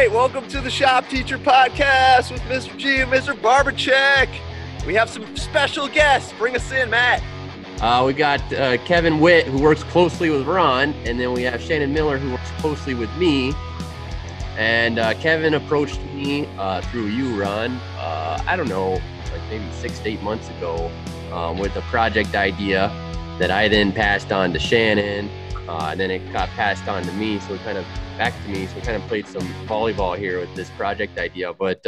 right, welcome to the Shop Teacher Podcast with Mr. G and Mr. Barbercheck. We have some special guests. Bring us in, Matt. We got Kevin Witt, who works closely with Ron, and then we have Shannon Miller, who works closely with me. And Kevin approached me through you, Ron, I don't know, like maybe 6 to 8 months ago, with a project idea that I then passed on to Shannon, and then it got passed on to me, so it kind of back to me, so we kind of played some volleyball here with this project idea. But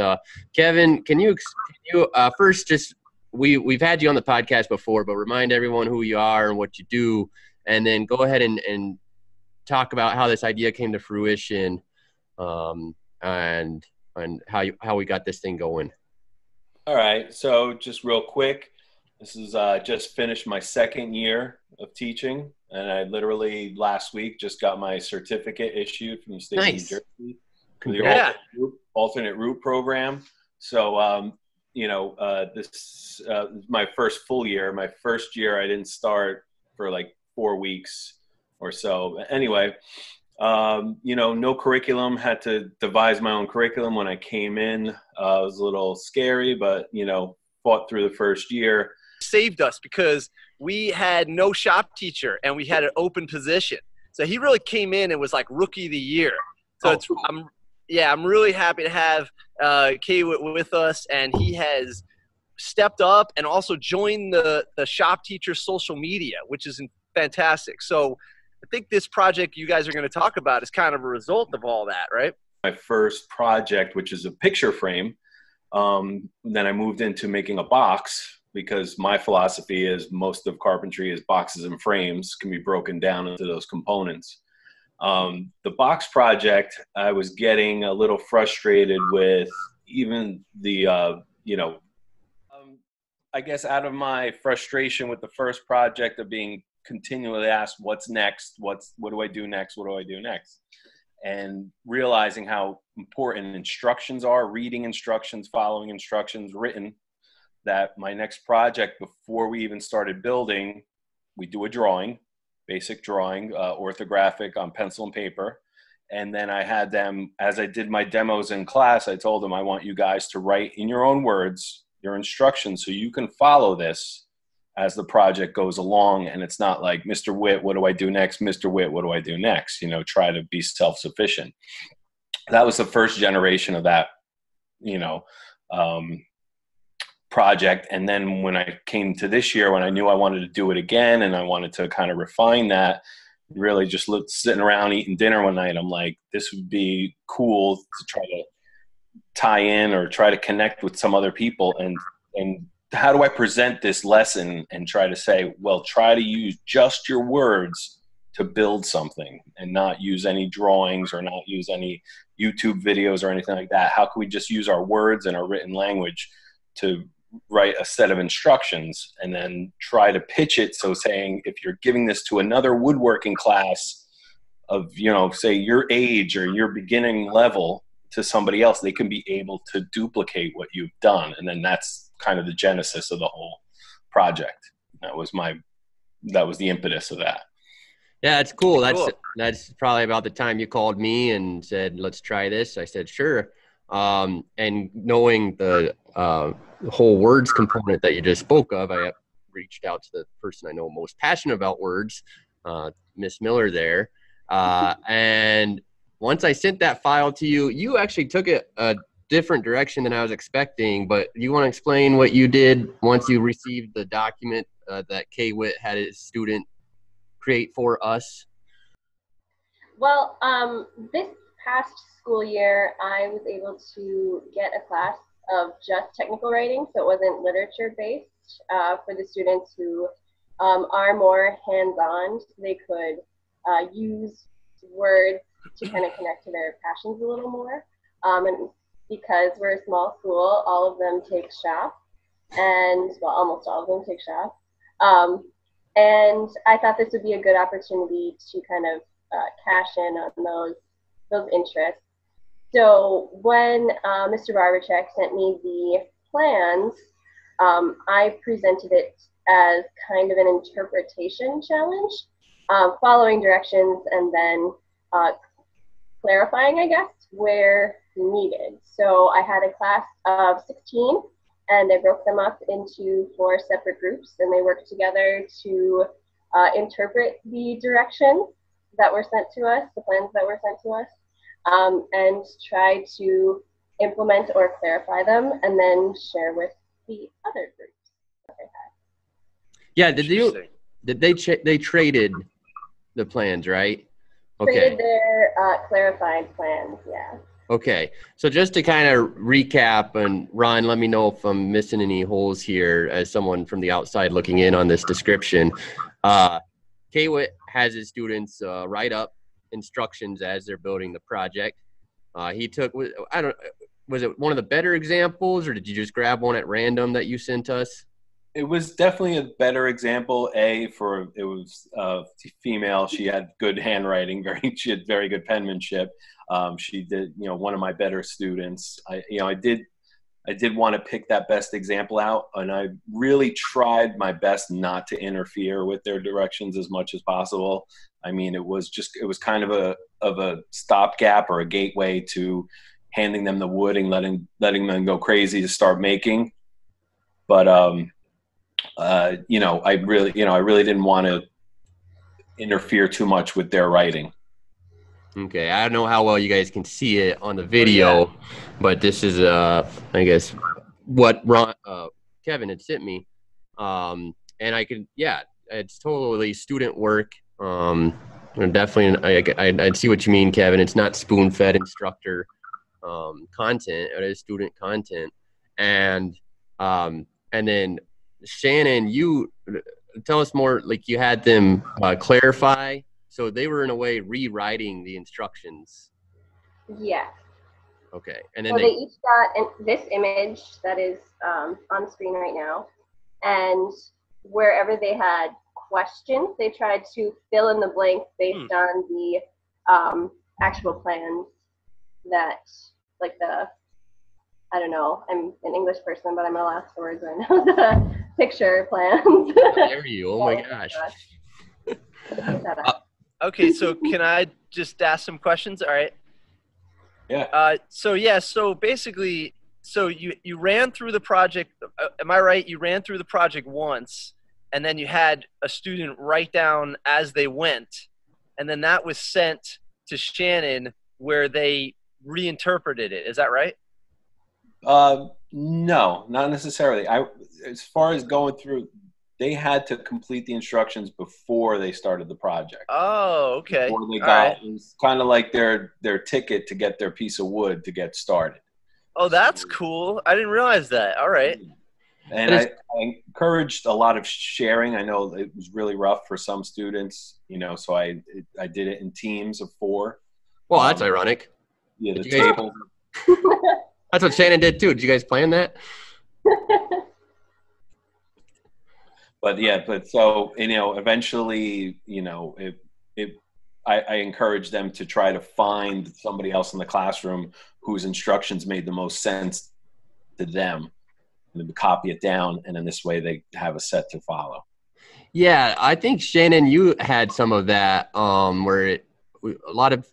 Kevin, can you first just, we've had you on the podcast before, but remind everyone who you are and what you do, and then go ahead and talk about how this idea came to fruition, and how we got this thing going. All right, so just real quick, this is just finished my second year of teaching, and I literally last week just got my certificate issued from the state of New Jersey for the alternate route program. So this is my first full year. My first year I didn't start for like 4 weeks or so. But anyway, no curriculum, had to devise my own curriculum when I came in. It was a little scary, but, fought through the first year. Saved us because we had no shop teacher and we had an open position. So he really came in and was like rookie of the year. So I'm really happy to have Kay with us, and he has stepped up and also joined the shop teacher social media, which is fantastic. So I think this project you guys are going to talk about is kind of a result of all that, right? My first project, which is a picture frame, then I moved into making a box, because my philosophy is most of carpentry is boxes and frames can be broken down into those components. The box project, I was getting a little frustrated with even the, I guess out of my frustration with the first project of being continually asked, what's next? What do I do next? What do I do next? And realizing how important instructions are, reading instructions, following instructions, written, that my next project, before we even started building, we do a drawing, basic drawing, orthographic on pencil and paper. And then I had them, as I did my demos in class, I told them, I want you guys to write in your own words your instructions so you can follow this as the project goes along. And it's not like, Mr. Witt, what do I do next? Mr. Witt, what do I do next? Try to be self-sufficient. That was the first generation of that, project. And then when I came to this year, when I knew I wanted to do it again and I wanted to kind of refine that, really just sitting around eating dinner one night, I'm like, this would be cool to try to tie in or try to connect with some other people. And how do I present this lesson and try to say, well, try to use just your words to build something and not use any drawings or not use any YouTube videos or anything like that. How can we just use our words and our written language to write a set of instructions and then try to pitch it? So saying, if you're giving this to another woodworking class of, say your age or your beginning level to somebody else, they can be able to duplicate what you've done. And then that's kind of the genesis of the whole project. That was the impetus of that. Yeah, it's cool. That's probably about the time you called me and said, let's try this. I said, sure. And knowing the whole words component that you just spoke of, I reached out to the person I know most passionate about words, Miss Miller there. And once I sent that file to you, you actually took it a different direction than I was expecting. But you want to explain what you did once you received the document that Kay Witt had his student create for us? Well, this past school year, I was able to get a class of just technical writing, so it wasn't literature-based, for the students who are more hands-on. They could use words to kind of connect to their passions a little more. And because we're a small school, all of them take shop, and well, almost all of them take shop. And I thought this would be a good opportunity to kind of cash in on those interests. So when Mr. Barbercheck sent me the plans, I presented it as kind of an interpretation challenge, following directions and then clarifying, I guess, where needed. So I had a class of 16, and I broke them up into 4 separate groups, and they worked together to interpret the directions that were sent to us, the plans that were sent to us, and try to implement or clarify them, and then share with the other groups that they had. Yeah, they traded the plans, right? Okay. Traded their clarified plans, yeah. Okay, so just to kind of recap, and Ron, let me know if I'm missing any holes here as someone from the outside looking in on this description. K-Wit has his students write up instructions as they're building the project. He took, was it one of the better examples, or did you just grab one at random that you sent us? It was definitely a better example. It was female. She had good handwriting. She had very good penmanship. She did, one of my better students. I did want to pick that best example out, and I really tried my best not to interfere with their directions as much as possible. I mean, it was kind of a stopgap or a gateway to handing them the wood and letting them go crazy to start making. But I really didn't want to interfere too much with their writing. Okay, I don't know how well you guys can see it on the video, but this is I guess what Kevin had sent me, and I could, it's totally student work. Definitely, I'd see what you mean, Kevin. It's not spoon-fed instructor content; it is student content, and then Shannon, you tell us more. Like, you had them clarify. So they were, in a way, rewriting the instructions. Yeah. Okay. And then so they each got this image that is on screen right now. And wherever they had questions, they tried to fill in the blanks based on the actual plans that, like I don't know, I'm an English person, but I'm a lost for words. I know the picture plans. How dare you? Oh, my gosh. Okay, so can I just ask some questions? All right. Yeah. So basically, you ran through the project. Am I right? You ran through the project once, and then you had a student write down as they went, and then that was sent to Shannon where they reinterpreted it. Is that right? No, not necessarily. As far as going through, they had to complete the instructions before they started the project. Oh, okay. Before they got, it was kind of like their ticket to get their piece of wood to get started. Oh, that's cool. I didn't realize that. All right. And I encouraged a lot of sharing. I know it was really rough for some students, so I did it in teams of 4. Well, that's ironic. Yeah, the table. That's what Shannon did too. Did you guys plan that? But so, eventually, I encouraged them to try to find somebody else in the classroom whose instructions made the most sense to them, and to copy it down, and in this way they have a set to follow. Yeah, I think, Shannon, you had some of that where a lot of,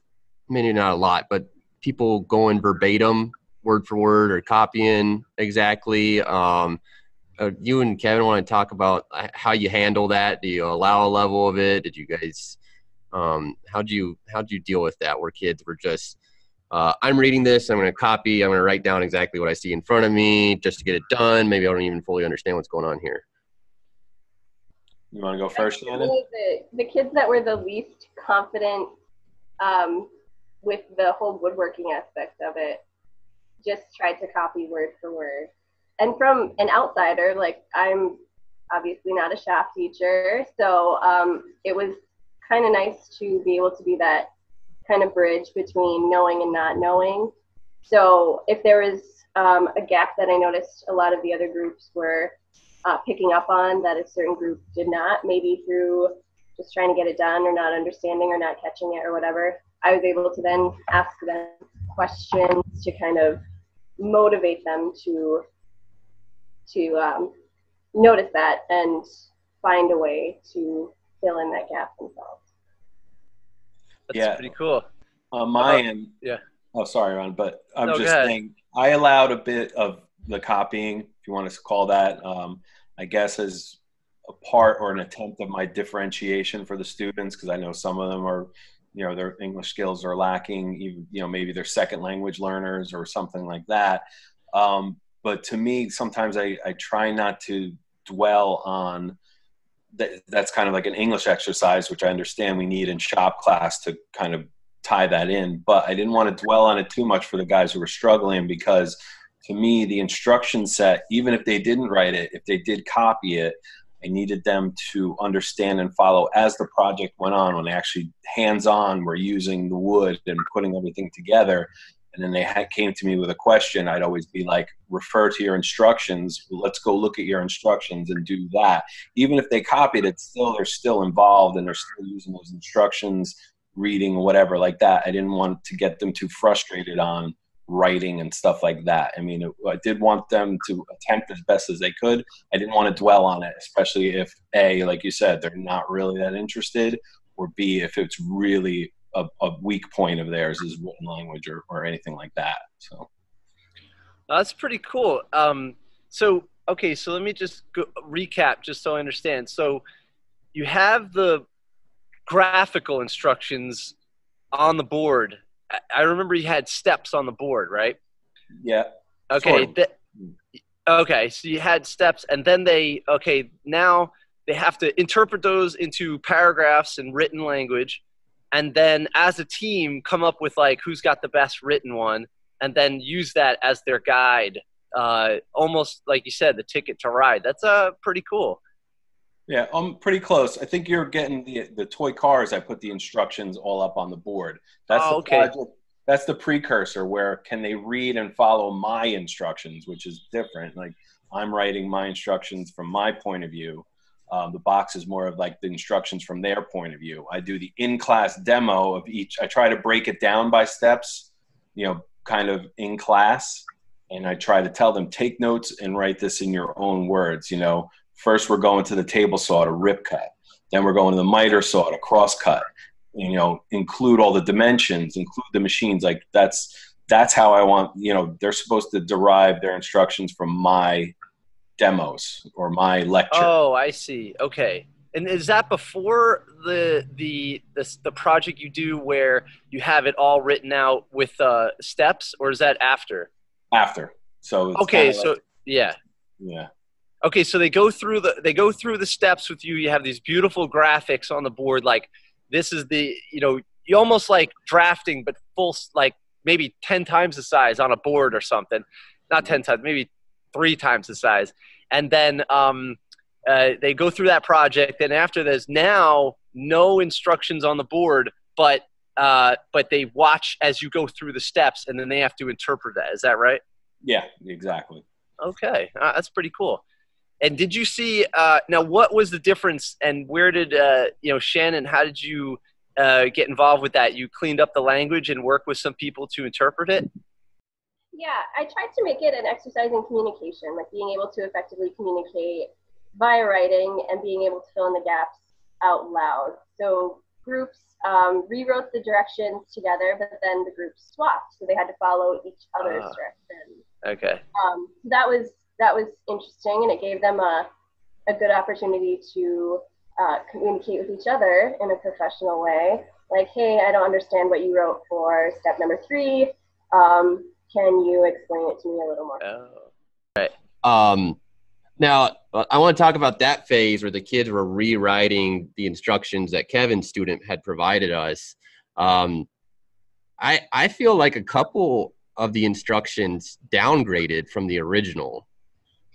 maybe not a lot, but people going verbatim, word for word, or copying exactly. You and Kevin want to talk about how you handle that? Do you allow a level of it? Did you guys, how'd you deal with that, where kids were just, I'm reading this, I'm going to copy, I'm going to write down exactly what I see in front of me just to get it done. Maybe I don't even fully understand what's going on here. You want to go first, Shannon? The kids that were the least confident with the whole woodworking aspect of it just tried to copy word for word. And from an outsider, like, I'm obviously not a shop teacher, so it was kind of nice to be able to be that kind of bridge between knowing and not knowing. So if there was a gap that I noticed a lot of the other groups were picking up on that a certain group did not, maybe through just trying to get it done or not understanding or not catching it or whatever, I was able to then ask them questions to kind of motivate them to notice that and find a way to fill in that gap themselves. That's pretty cool. On my end, yeah. Oh, sorry, Ron, but I'm No, go just ahead. saying I allowed a bit of the copying, if you want to call that, I guess, as a part or an attempt of my differentiation for the students, because I know some of them are, their English skills are lacking, even, maybe they're second language learners or something like that. But to me, sometimes I try not to dwell on that's kind of like an English exercise, which I understand we need in shop class to kind of tie that in. But I didn't want to dwell on it too much for the guys who were struggling, because to me, the instruction set, even if they didn't write it, if they did copy it, I needed them to understand and follow as the project went on, when they actually hands-on were using the wood and putting everything together. And then they came to me with a question, I'd always be like, refer to your instructions. Let's go look at your instructions and do that. Even if they copied it, still they're still involved and they're still using those instructions, reading, whatever like that. I didn't want to get them too frustrated on writing and stuff like that. I mean, I did want them to attempt as best as they could. I didn't want to dwell on it, especially if A, like you said, they're not really that interested, or B, if it's really a weak point of theirs is written language or anything like that. So That's pretty cool. Okay, so let me just recap just so I understand. So you have the graphical instructions on the board. I remember you had steps on the board, right? yeah, Okay. sort of. Okay, so you had steps, and then now they have to interpret those into paragraphs in written language, and then as a team come up with like who's got the best written one, and then use that as their guide. Almost like you said, the ticket to ride. That's pretty cool. Yeah, I'm pretty close. I think you're getting the toy cars. I put the instructions all up on the board. That's Oh, the okay. project. That's the precursor, where can they read and follow my instructions, which is different. Like, I'm writing my instructions from my point of view. The box is more of like the instructions from their point of view. I do the in-class demo of each. I try to break it down by steps, kind of in class. And I try to tell them, take notes and write this in your own words. First we're going to the table saw to rip cut. Then we're going to the miter saw to cross cut. Include all the dimensions, include the machines. Like that's how I want, they're supposed to derive their instructions from my demos or my lecture. Oh, I see. Okay. And is that before the project you do where you have it all written out with steps, or is that after? After. So it's kind Okay, of like, so yeah. yeah. Okay, so they go through the steps with you. You have these beautiful graphics on the board. Like this is you almost like drafting, but full, like maybe 10 times the size on a board or something. Not 10 times, maybe 3 times the size. And then they go through that project. And after there's now no instructions on the board, but they watch as you go through the steps, and then they have to interpret that. Is that right? Yeah, exactly. Okay, that's pretty cool. And did you see now what was the difference, and where did Shannon, how did you get involved with that? You cleaned up the language and worked with some people to interpret it? Yeah, I tried to make it an exercise in communication, like being able to effectively communicate via writing and being able to fill in the gaps out loud. So groups rewrote the directions together, but then the groups swapped, so they had to follow each other's directions. Okay. So that was interesting, and it gave them a good opportunity to communicate with each other in a professional way. Like, hey, I don't understand what you wrote for step number 3. Can you explain it to me a little more? Oh. Right. Now, I want to talk about that phase where the kids were rewriting the instructions that Kevin's student had provided us. I feel like a couple of the instructions downgraded from the original.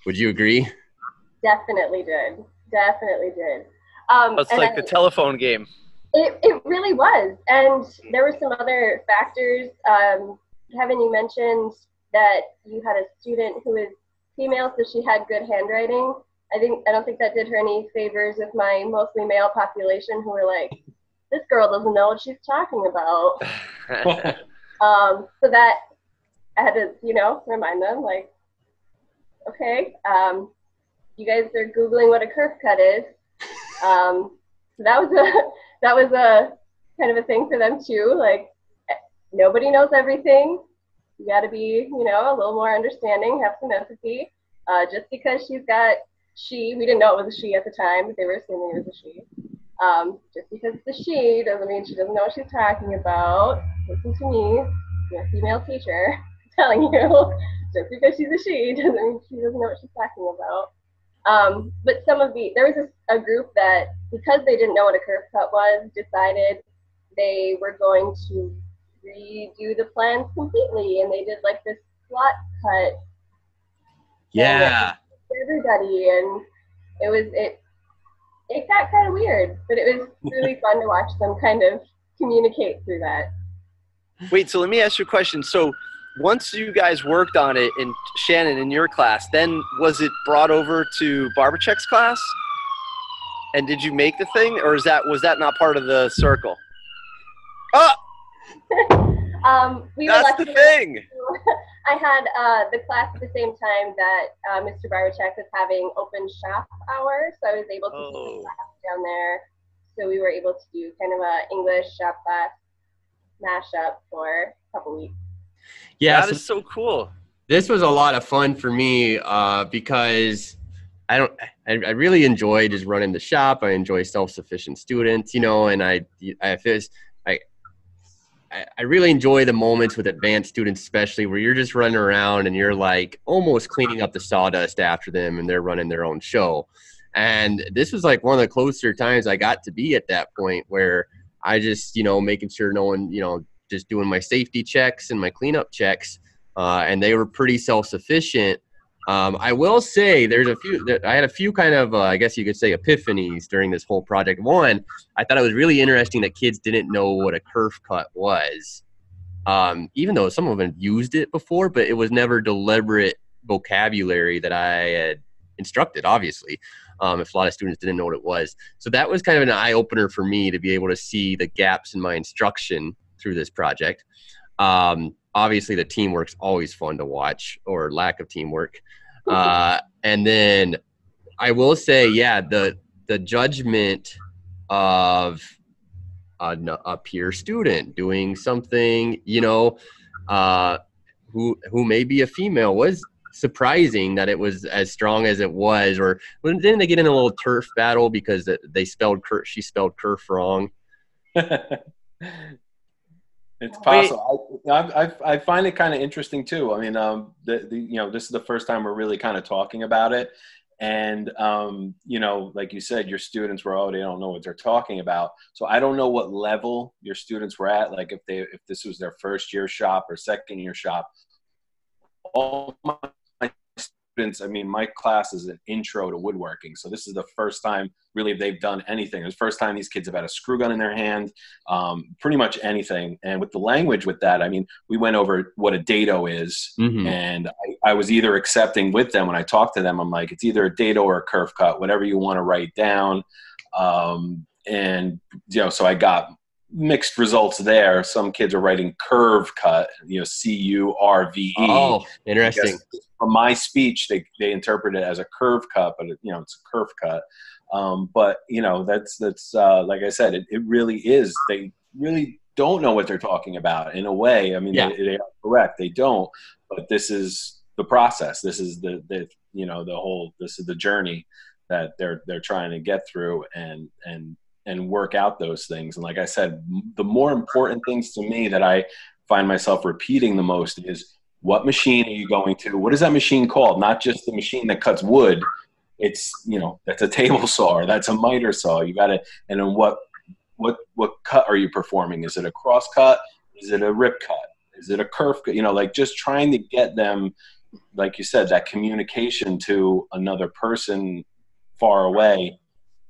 Would you agree? Definitely did. It's like the telephone game. It really was. And there were some other factors. Kevin, you mentioned that you had a student who is female, so she had good handwriting. I don't think that did her any favors with my mostly male population, who were like, this girl doesn't know what she's talking about. So that I had to, remind them, like, okay, you guys are Googling what a curve cut is. So that was a kind of a thing for them too. Like, nobody knows everything. You got to be, you know, a little more understanding, have some empathy. Just because she's got we didn't know it was a she at the time, but they were assuming it was a she. Just because it's a she doesn't mean she doesn't know what she's talking about. Listen to me, I'm a female teacher telling you, just because she's a she doesn't mean she doesn't know what she's talking about. But there was a group that, because they didn't know what a curve cut was, decided they were going to redo the plans completely, and they did like this slot cut. Yeah. For everybody, and it got kind of weird, but it was really fun to watch them kind of communicate through that. Wait, so let me ask you a question. So once you guys worked on it, in Shannon, in your class, then was it brought over to Barbercheck's class? And did you make the thing, or was that not part of the circle? Oh! That's the thing! I had the class at the same time that Mr. Barbercheck was having open shop hour, so I was able to teach the class down there. So we were able to do kind of a English shop class mashup for a couple weeks. Yeah, that is so cool. This was a lot of fun for me because I really enjoy just running the shop. I enjoy self-sufficient students, you know, and I really enjoy the moments with advanced students, especially where you're just running around and you're like almost cleaning up the sawdust after them and they're running their own show. And this was like one of the closer times I got to be at that point where I just, you know, making sure no one, you know, just doing my safety checks and my cleanup checks. And they were pretty self-sufficient. I will say I had a few kind of, I guess you could say, epiphanies during this whole project. One, I thought it was really interesting that kids didn't know what a kerf cut was, even though some of them used it before, but it was never deliberate vocabulary that I had instructed, obviously, if a lot of students didn't know what it was. So that was kind of an eye-opener for me to be able to see the gaps in my instruction through this project. Obviously, the teamwork's always fun to watch, or lack of teamwork. And then I will say, yeah, the judgment of a peer student doing something, you know, who may be a female was surprising that it was as strong as it was. Or didn't they get in a little turf battle because she spelled kerf wrong? It's possible. I find it kind of interesting too. I mean, you know, this is the first time we're really kind of talking about it, and you know, like you said, your students were, they don't know what they're talking about. So I don't know what level your students were at. Like if this was their first year shop or second year shop. All my students, I mean, my class is an intro to woodworking. So this is the first time really they've done anything. It's the first time these kids have had a screw gun in their hand, pretty much anything. And with the language with that, I mean, we went over what a dado is. Mm-hmm. And I was either accepting with them when I talked to them, I'm like, it's either a dado or a kerf cut, whatever you want to write down. And, you know, so I got mixed results there. Some kids are writing curve cut, you know, C-U-R-V-E. Oh, interesting. From my speech, they interpret it as a curve cut, but you know, it's a kerf cut. But you know, that's like I said, it really is. They really don't know what they're talking about in a way. I mean, yeah. They are correct. They don't. But this is the process. This is the you know, this is the journey that they're trying to get through and work out those things. And like I said, the more important things to me that I find myself repeating the most is, what machine are you going to? What is that machine called? Not just the machine that cuts wood. It's, you know, that's a table saw, or that's a miter saw. You got to, and then what cut are you performing? Is it a cross cut? Is it a rip cut? Is it a kerf cut? You know, like just trying to get them, like you said, that communication to another person far away.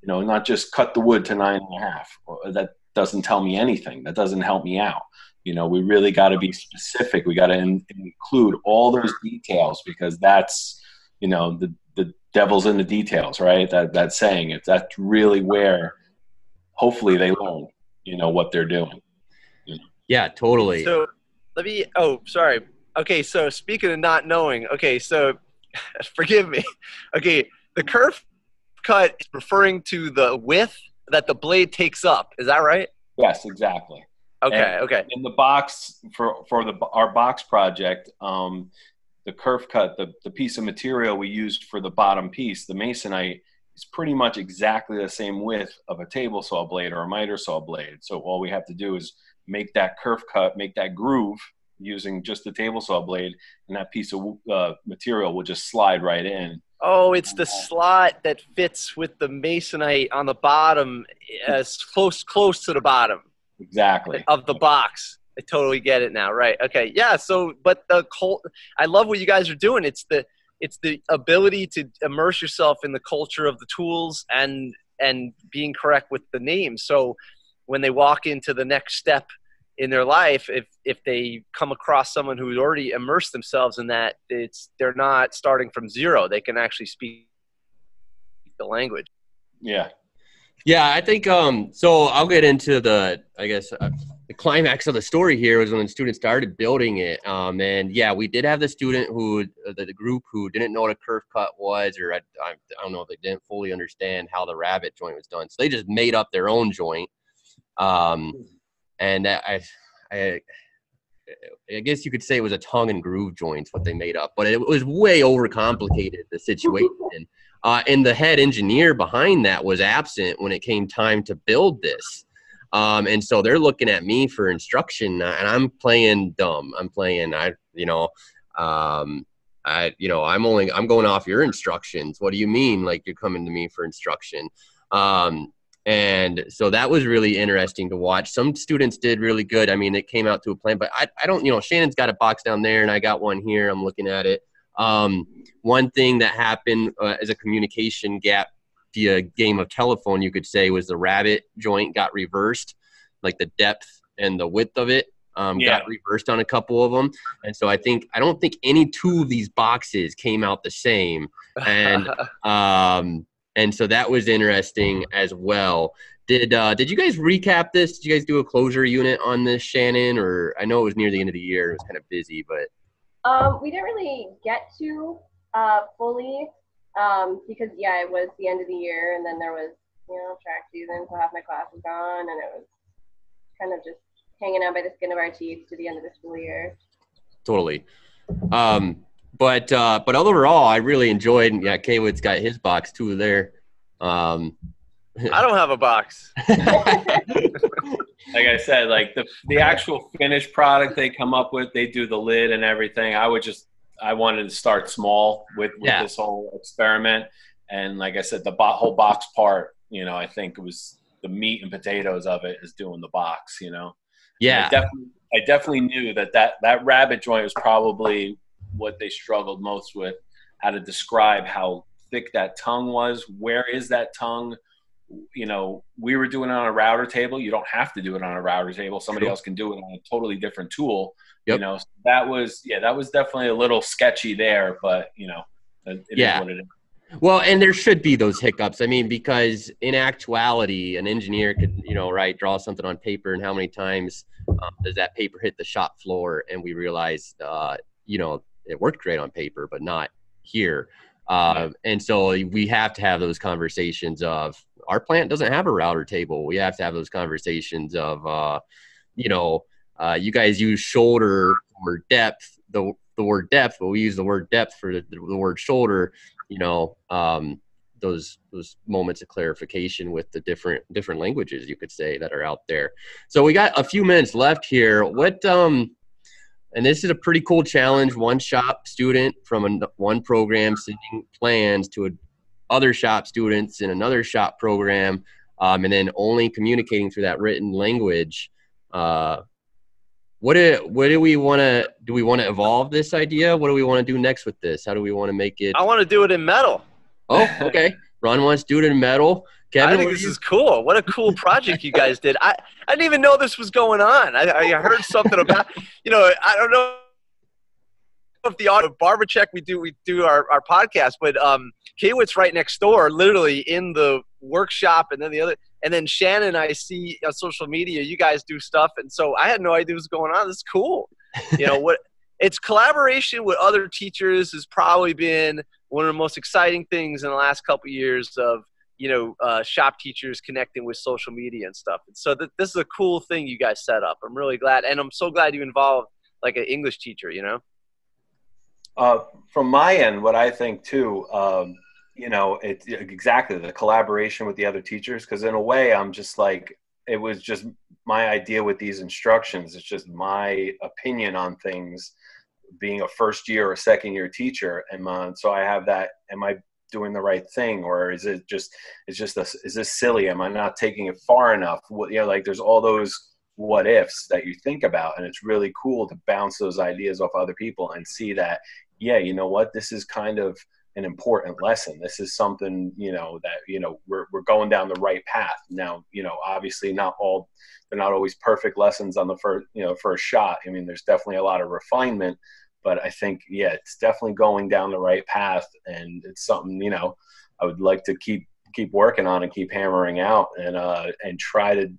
You know, not just cut the wood to 9.5. That doesn't tell me anything. That doesn't help me out. You know, we really got to be specific. We got to include all those details, because that's, you know, the devil's in the details, right? That saying, that's really where hopefully they learn, you know, what they're doing. You know? Yeah, totally. So sorry. Okay, so speaking of not knowing, okay, so forgive me. Okay, the kerf cut is referring to the width that the blade takes up. Is that right? Yes, exactly. Okay. Okay. In the box for our box project, the kerf cut, the piece of material we used for the bottom piece, the masonite, is pretty much exactly the same width of a table saw blade or a miter saw blade. So all we have to do is make that kerf cut, make that groove using just the table saw blade, and that piece of material will just slide right in. Oh, it's the slot that fits with the masonite on the bottom, as close to the bottom. Exactly. Of the box. I totally get it now. Right. Okay. Yeah. So, but I love what you guys are doing. It's the ability to immerse yourself in the culture of the tools and being correct with the names. So when they walk into the next step in their life, if they come across someone who's already immersed themselves in that, they're not starting from zero. They can actually speak the language. Yeah. Yeah, I think so I'll get into the climax of the story here was when the students started building it. And yeah, we did have the student the group who didn't know what a kerf cut was, or I don't know if they didn't fully understand how the rabbet joint was done. So they just made up their own joint. And I guess you could say it was a tongue and groove joint, what they made up, but it was way overcomplicated, the situation. And the head engineer behind that was absent when it came time to build this. And so they're looking at me for instruction, and I'm playing dumb. I'm going off your instructions. What do you mean? Like, you're coming to me for instruction? And so that was really interesting to watch. Some students did really good. I mean, it came out to a plan, but I don't, Shannon's got a box down there and I got one here. I'm looking at it. One thing that happened as a communication gap via game of telephone, you could say, was the rabbet joint got reversed, like the depth and the width of it got reversed on a couple of them. And so I don't think any two of these boxes came out the same. And and so that was interesting as well. Did you guys recap this? Did you guys do a closure unit on this, Shannon? Or I know it was near the end of the year. It was kind of busy, but we didn't really get to fully because it was the end of the year, and then there was track season, so half my class was gone, and it was kind of just hanging out by the skin of our teeth to the end of the school year. Totally. But overall, I really enjoyed. Yeah, Kaywood's got his box too there. I don't have a box. Like I said, like the actual finished product they come up with, they do the lid and everything. I wanted to start small with this whole experiment. And like I said, the whole box part, I think it was the meat and potatoes of it is doing the box, Yeah. I definitely knew that rabbit joint was probably what they struggled most with, how to describe how thick that tongue was. Where is that tongue? We were doing it on a router table. You don't have to do it on a router table. Somebody else can do it on a totally different tool. Yep. So that was definitely a little sketchy there, but it is what it is. Well, and there should be those hiccups. I mean, because in actuality, an engineer could, draw something on paper, and how many times does that paper hit the shop floor, and we realize, it worked great on paper, but not here. And so we have to have those conversations of, our plant doesn't have a router table. We have to have those conversations of, you guys use shoulder or depth, the word depth, but we use the word depth for the word shoulder. Those moments of clarification with the different languages, you could say, that are out there. So we got a few minutes left here. And this is a pretty cool challenge. One shop student from one program sending plans to other shop students in another shop program, and then only communicating through that written language. What do we want to do? We want to evolve this idea? What do we want to do next with this? How do we want to make it? I want to do it in metal. Oh, okay. Ron wants to do it in metal. Kevin, I think this is cool. What a cool project you guys did. I didn't even know this was going on. I heard something about, I don't know if the audio barber check we do our podcast, but Kaywood's right next door, literally in the workshop, and then Shannon, I see on social media you guys do stuff, and so I had no idea what was going on. This is cool. It's collaboration with other teachers has probably been one of the most exciting things in the last couple of years of shop teachers connecting with social media and stuff. And so this is a cool thing you guys set up. I'm really glad. And I'm so glad you involved like an English teacher, From my end, what I think too, it's exactly the collaboration with the other teachers. Because in a way, I'm just like, it was just my idea with these instructions. It's just my opinion on things, being a first year or second year teacher. And so I have that. Am I doing the right thing, or is this silly? Am I not taking it far enough? Like there's all those what ifs that you think about, and it's really cool to bounce those ideas off other people and see that, yeah, you know what, this is kind of an important lesson. This is something, that, we're going down the right path. Now, obviously they're not always perfect lessons on the first shot. I mean, there's definitely a lot of refinement, but I think, yeah, it's definitely going down the right path. And it's something, I would like to keep working on and keep hammering out and try to,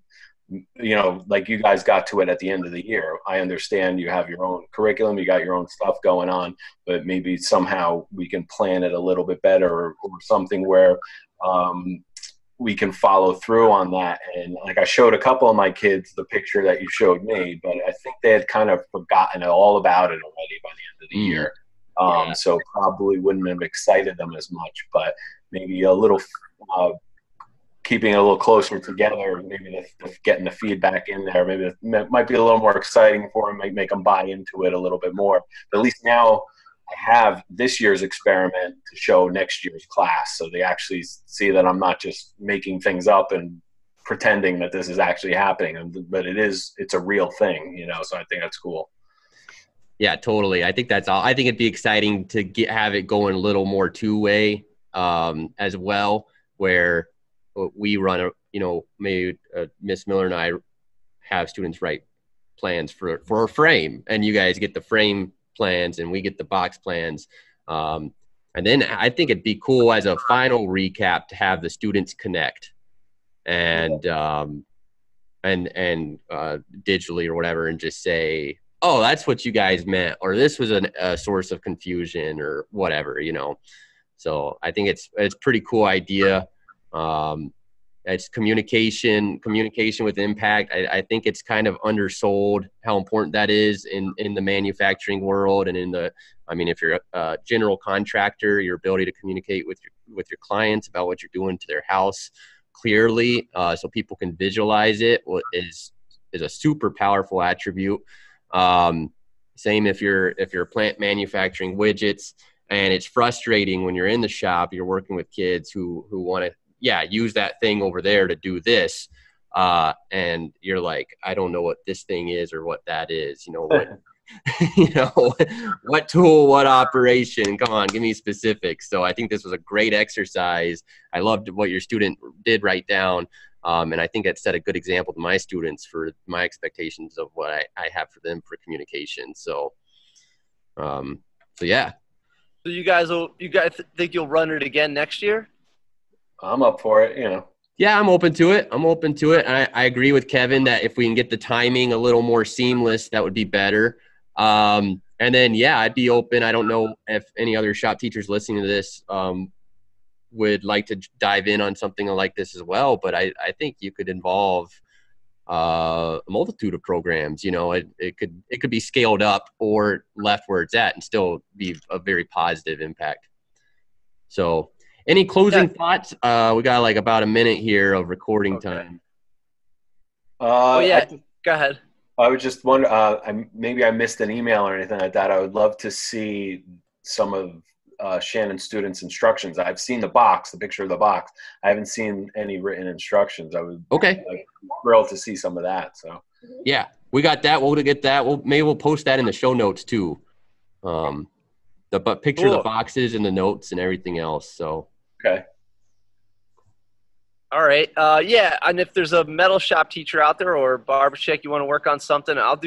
like you guys got to it at the end of the year. I understand you have your own curriculum, you got your own stuff going on, but maybe somehow we can plan it a little bit better or something where we can follow through on that. And like I showed a couple of my kids the picture that you showed me, but I think they had kind of forgotten all about it already by the end of the year. So probably wouldn't have excited them as much, but maybe a little keeping it a little closer together, maybe getting the feedback in there, maybe it might be a little more exciting for them, might make them buy into it a little bit more. But at least now I have this year's experiment to show next year's class, so they actually see that I'm not just making things up and pretending that this is actually happening, but it's a real thing, so I think that's cool. Yeah, totally. I think that's all. I think it'd be exciting to have it going a little more two-way as well, where we run maybe Miss Miller and I have students write plans for a frame, and you guys get the frame plans and we get the box plans. And then I think it'd be cool as a final recap to have the students connect and digitally or whatever, and just say, oh, that's what you guys meant, or this was a source of confusion or whatever, So I think it's a pretty cool idea. It's communication with impact. I think it's kind of undersold how important that is in the manufacturing world and if you're a general contractor, your ability to communicate with your clients about what you're doing to their house clearly, so people can visualize it, is a super powerful attribute. Same if you're a plant manufacturing widgets, and it's frustrating when you're in the shop, you're working with kids who want to, use that thing over there to do this. And you're like, I don't know what this thing is or what that is, what, what tool, what operation, come on, give me specifics. So I think this was a great exercise. I loved what your student did write down. And I think that set a good example to my students for my expectations of what I have for them for communication. So yeah. So you guys think you'll run it again next year? I'm up for it, Yeah, I'm open to it. I agree with Kevin that if we can get the timing a little more seamless, that would be better. And then, I'd be open. I don't know if any other shop teachers listening to this would like to dive in on something like this as well. But I think you could involve a multitude of programs. It could be scaled up or left where it's at and still be a very positive impact. So any closing thoughts? We got like about a minute here of recording time. Go ahead. I would just wonder, maybe I missed an email or anything like that. I would love to see some of Shannon's students' instructions. I've seen the picture of the box. I haven't seen any written instructions. I would thrilled to see some of that. So yeah, we got that. We'll get that. We'll post that in the show notes too. The picture of the boxes and the notes and everything else. So okay. All right. And if there's a metal shop teacher out there or barber chick, you want to work on something, I'll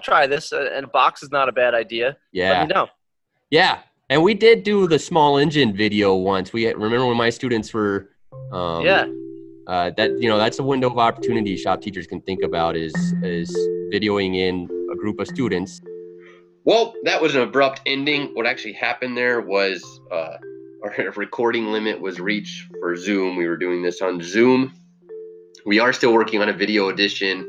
try this. And a box is not a bad idea. Yeah. Let me know. Yeah. And we did do the small engine video once. Remember when my students were, that's a window of opportunity shop teachers can think about is videoing in a group of students. Well, that was an abrupt ending. What actually happened there was, our recording limit was reached for Zoom. We were doing this on Zoom. We are still working on a video edition.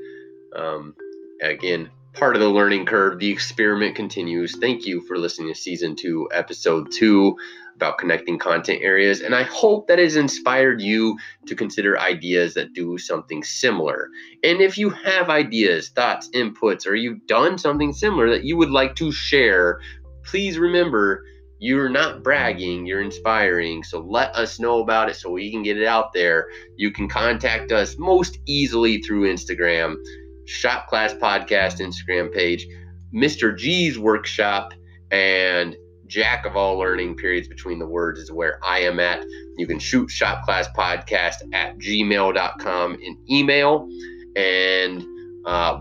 Again, part of the learning curve. The experiment continues. Thank you for listening to season 2, episode 2 about connecting content areas. And I hope that has inspired you to consider ideas that do something similar. And if you have ideas, thoughts, inputs, or you've done something similar that you would like to share, please remember, you're not bragging, you're inspiring. So let us know about it so we can get it out there. You can contact us most easily through Instagram, Shop Class Podcast Instagram page, Mr. G's Workshop, and Jack of All Learning, periods between the words, is where I am at. You can shoot shopclasspodcast@gmail.com in email, and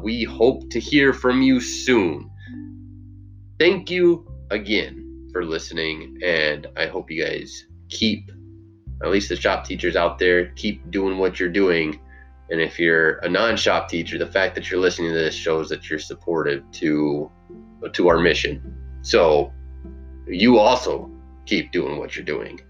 we hope to hear from you soon. Thank you again for listening, and I hope you guys keep, at least the shop teachers out there, keep doing what you're doing. And if you're a non-shop teacher, the fact that you're listening to this shows that you're supportive to our mission. So you also keep doing what you're doing.